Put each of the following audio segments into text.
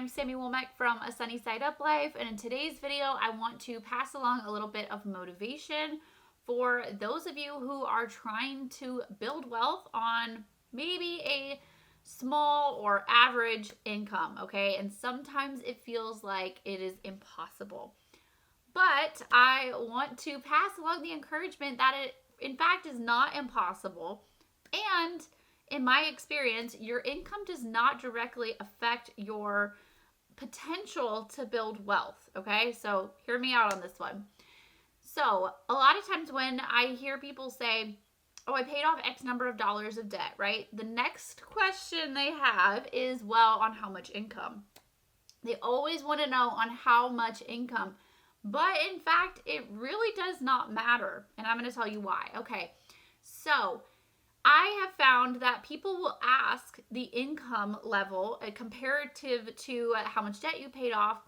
I'm Sammy Womack from A Sunny Side Up Life, and in today's video, I want to pass along a little bit of motivation for those of you who are trying to build wealth on maybe a small or average income, okay? And sometimes it feels like it is impossible. But I want to pass along the encouragement that it, in fact, is not impossible. And in my experience, your income does not directly affect your potential to build wealth, okay? So hear me out on this one. So a lot of times when I hear people say, oh, I paid off X number of dollars of debt, right? The next question they have is, well, on how much income? They always want to know on how much income. But in fact, it really does not matter. And I'm going to tell you why. Okay, so I have found that people will ask the income level comparative to how much debt you paid off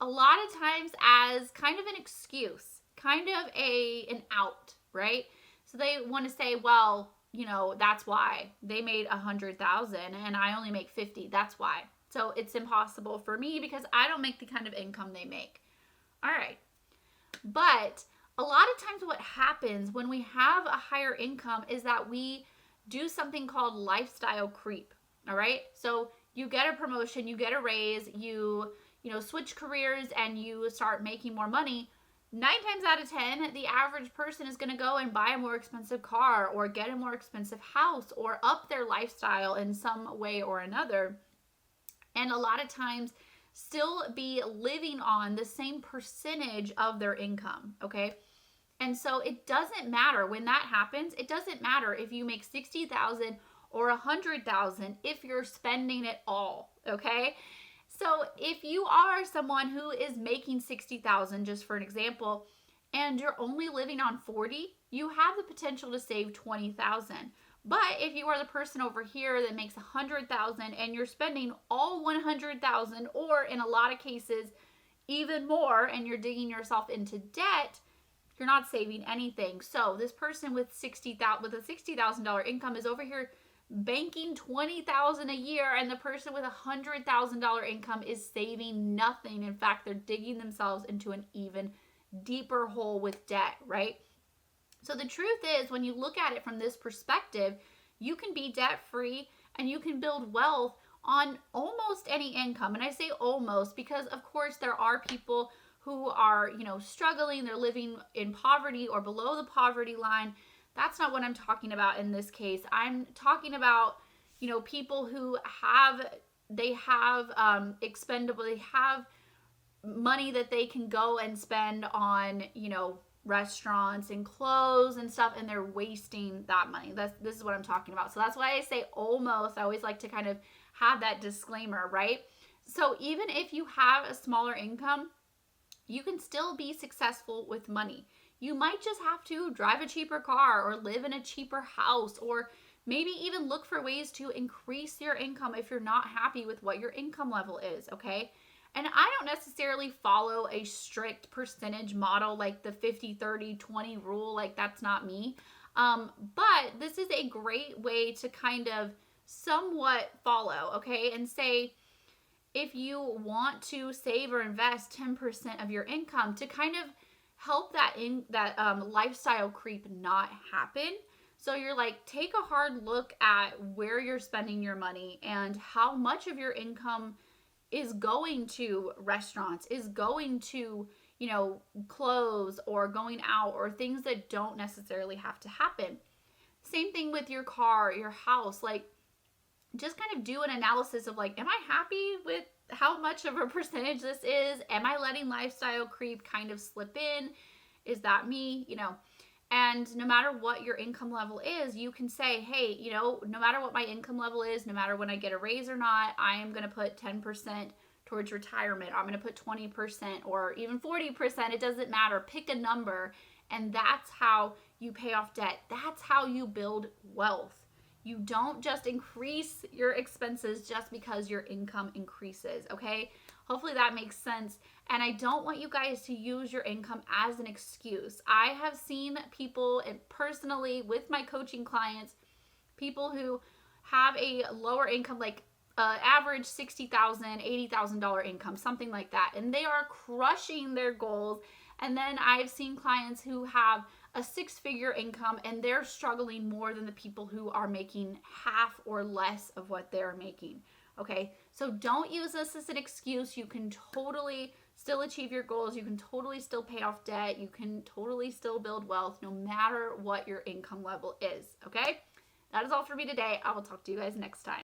a lot of times as kind of an excuse, kind of an out, right? So they want to say, well, you know, that's why they made 100,000 and I only make 50. That's why. So it's impossible for me because I don't make the kind of income they make. All right. But a lot of times what happens when we have a higher income is that we do something called lifestyle creep. All right. So you get a promotion, you get a raise, you switch careers and you start making more money. 9 times out of 10, the average person is going to go and buy a more expensive car or get a more expensive house or up their lifestyle in some way or another. And a lot of times still be living on the same percentage of their income, okay? And so it doesn't matter when that happens. It doesn't matter if you make 60,000 or 100,000 if you're spending it all, okay? So if you are someone who is making 60,000, just for an example, and you're only living on 40, you have the potential to save 20,000. But if you are the person over here that makes 100,000 and you're spending all 100,000, or in a lot of cases even more, and you're digging yourself into debt, you're not saving anything. So this person with a $60,000 income is over here banking 20,000 a year, and the person with $100,000 income is saving nothing. In fact, they're digging themselves into an even deeper hole with debt, right? So the truth is, when you look at it from this perspective, you can be debt-free and you can build wealth on almost any income. And I say almost because, of course, there are people who are, struggling. They're living in poverty or below the poverty line. That's not what I'm talking about in this case. I'm talking about, people who have expendable, they have money that they can go and spend on, restaurants and clothes and stuff, and they're wasting that money. This is what I'm talking about. So that's why I say almost. I always like to kind of have that disclaimer, right? So even if you have a smaller income, you can still be successful with money. You might just have to drive a cheaper car or live in a cheaper house, or maybe even look for ways to increase your income if you're not happy with what your income level is, okay? And I don't necessarily follow a strict percentage model like the 50-30-20 rule. Like, that's not me. But this is a great way to kind of somewhat follow, okay? And say, if you want to save or invest 10% of your income to kind of help that lifestyle creep not happen. So you're like, take a hard look at where you're spending your money and how much of your income is going to restaurants, is going to, clothes or going out or things that don't necessarily have to happen. Same thing with your car, your house. Like, just kind of do an analysis of like, am I happy with how much of a percentage this is? Am I letting lifestyle creep kind of slip in? Is that me? And no matter what your income level is, you can say, hey, no matter what my income level is, no matter when I get a raise or not, I am going to put 10% towards retirement. I'm going to put 20% or even 40%. It doesn't matter. Pick a number. And that's how you pay off debt. That's how you build wealth. You don't just increase your expenses just because your income increases, okay? Hopefully that makes sense. And I don't want you guys to use your income as an excuse. I have seen people, and personally with my coaching clients, people who have a lower income, like average $60,000, $80,000 income, something like that, and they are crushing their goals. And then I've seen clients who have a six-figure income and they're struggling more than the people who are making half or less of what they're making. Okay, so don't use this as an excuse. You can totally still achieve your goals. You can totally still pay off debt. You can totally still build wealth no matter what your income level is. Okay, that is all for me today. I will talk to you guys next time.